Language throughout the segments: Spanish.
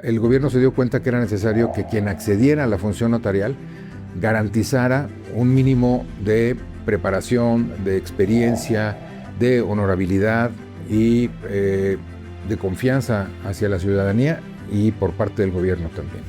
El gobierno se dio cuenta que era necesario que quien accediera a la función notarial garantizara un mínimo de preparación, de experiencia, de honorabilidad y de confianza hacia la ciudadanía y por parte del gobierno también.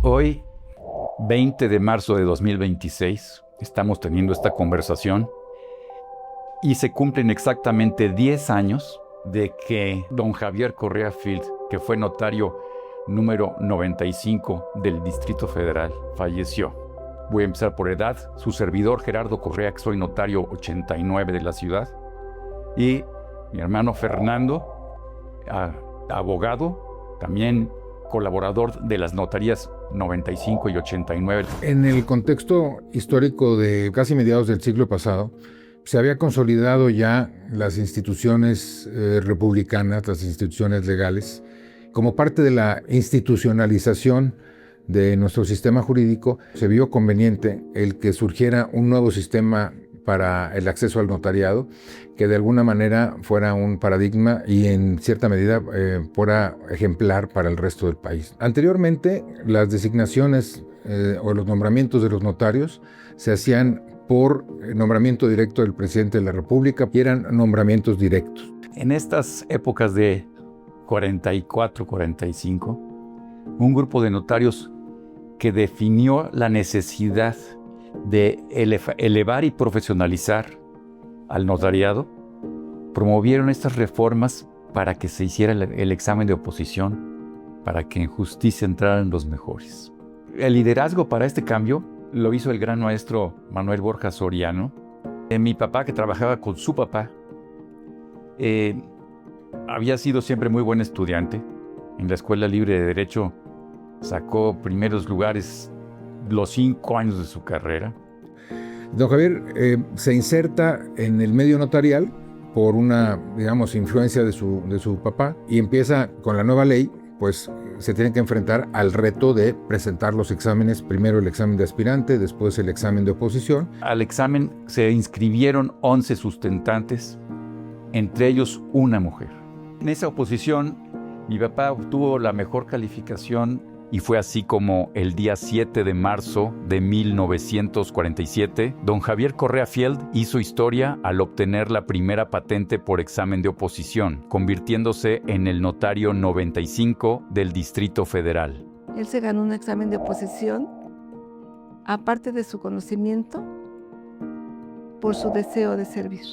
Hoy, 20 de marzo de 2026, estamos teniendo esta conversación y se cumplen exactamente 10 años de que don Javier Correa Field, que fue notario número 95 del Distrito Federal, falleció. Voy a empezar por edad. Su servidor Gerardo Correa, que soy notario 89 de la ciudad, y mi hermano Fernando, abogado, también colaborador de las notarías 95 y 89. En el contexto histórico de casi mediados del siglo pasado, se había consolidado ya las instituciones republicanas, las instituciones legales, como parte de la institucionalización de nuestro sistema jurídico. Se vio conveniente el que surgiera un nuevo sistema para el acceso al notariado, que de alguna manera fuera un paradigma y en cierta medida fuera ejemplar para el resto del país. Anteriormente, las designaciones o los nombramientos de los notarios se hacían por nombramiento directo del presidente de la República y eran nombramientos directos. En estas épocas de 44, 45, un grupo de notarios que definió la necesidad de elevar y profesionalizar al notariado, promovieron estas reformas para que se hiciera el examen de oposición, para que en justicia entraran los mejores. El liderazgo para este cambio lo hizo el gran maestro Manuel Borja Soriano. Mi papá, que trabajaba con su papá, había sido siempre muy buen estudiante. En la Escuela Libre de Derecho sacó primeros lugares los 5 años de su carrera. Don Javier se inserta en el medio notarial por una, digamos, influencia de su papá y empieza con la nueva ley, pues se tienen que enfrentar al reto de presentar los exámenes, primero el examen de aspirante, después el examen de oposición. Al examen se inscribieron 11 sustentantes, entre ellos una mujer. En esa oposición, mi papá obtuvo la mejor calificación y fue así como el día 7 de marzo de 1947, don Javier Correa Field hizo historia al obtener la primera patente por examen de oposición, convirtiéndose en el notario 95 del Distrito Federal. Él se ganó un examen de oposición, aparte de su conocimiento, por su deseo de servir.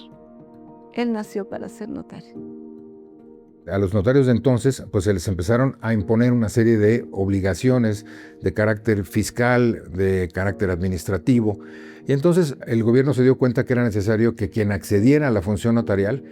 Él nació para ser notario. A los notarios de entonces, pues se les empezaron a imponer una serie de obligaciones de carácter fiscal, de carácter administrativo. Y entonces el gobierno se dio cuenta que era necesario que quien accediera a la función notarial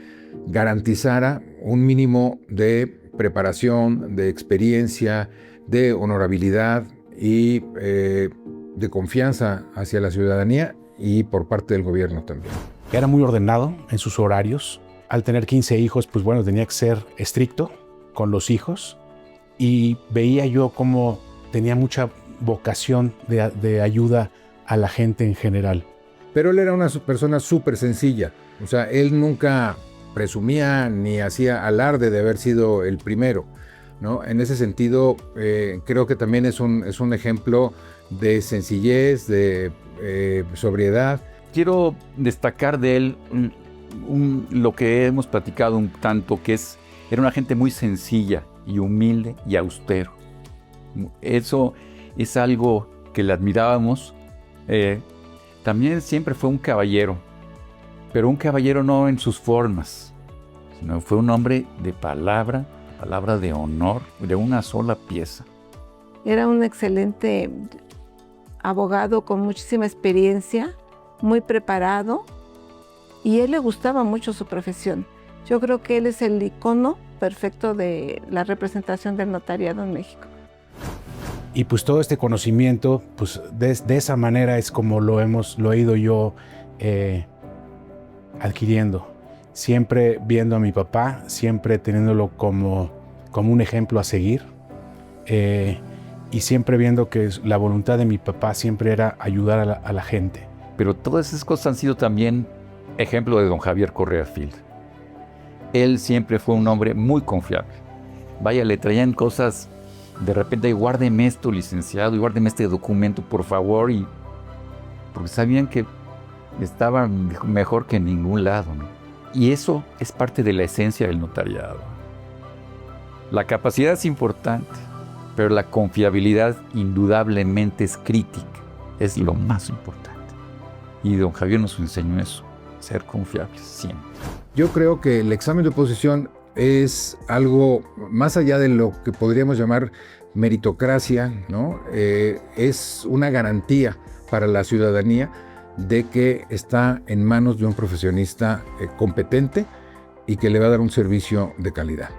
garantizara un mínimo de preparación, de experiencia, de honorabilidad y de confianza hacia la ciudadanía y por parte del gobierno también. Era muy ordenado en sus horarios. Al tener 15 hijos, pues bueno, tenía que ser estricto con los hijos y veía yo cómo tenía mucha vocación de ayuda a la gente en general. Pero él era una persona súper sencilla, o sea, él nunca presumía ni hacía alarde de haber sido el primero, ¿no? En ese sentido, creo que también es un ejemplo de sencillez, de sobriedad. Quiero destacar de él lo que hemos platicado un tanto, que era una gente muy sencilla y humilde y austero. Eso es algo que le admirábamos. También siempre fue un caballero, pero un caballero no en sus formas, sino fue un hombre de palabra de honor, de una sola pieza. Era un excelente abogado con muchísima experiencia, muy preparado. Y a él le gustaba mucho su profesión. Yo creo que él es el icono perfecto de la representación del notariado en México. Y pues todo este conocimiento, pues de esa manera es como lo he ido yo adquiriendo. siempre viendo a mi papá, siempre teniéndolo como un ejemplo a seguir, y siempre viendo que la voluntad de mi papá siempre era ayudar a la gente. Pero todas esas cosas han sido también ejemplo de don Javier Correa Field. Él siempre fue un hombre muy confiable. Vaya, le traían cosas, de repente, guárdeme esto, licenciado, y guárdeme este documento, por favor, y porque sabían que estaba mejor que en ningún lado, ¿no? Y eso es parte de la esencia del notariado. La capacidad es importante, pero la confiabilidad indudablemente es crítica, es lo más importante. Y don Javier nos enseñó eso, ser confiables siempre. Yo creo que el examen de oposición es algo más allá de lo que podríamos llamar meritocracia, ¿no? Es una garantía para la ciudadanía de que está en manos de un profesionista competente y que le va a dar un servicio de calidad.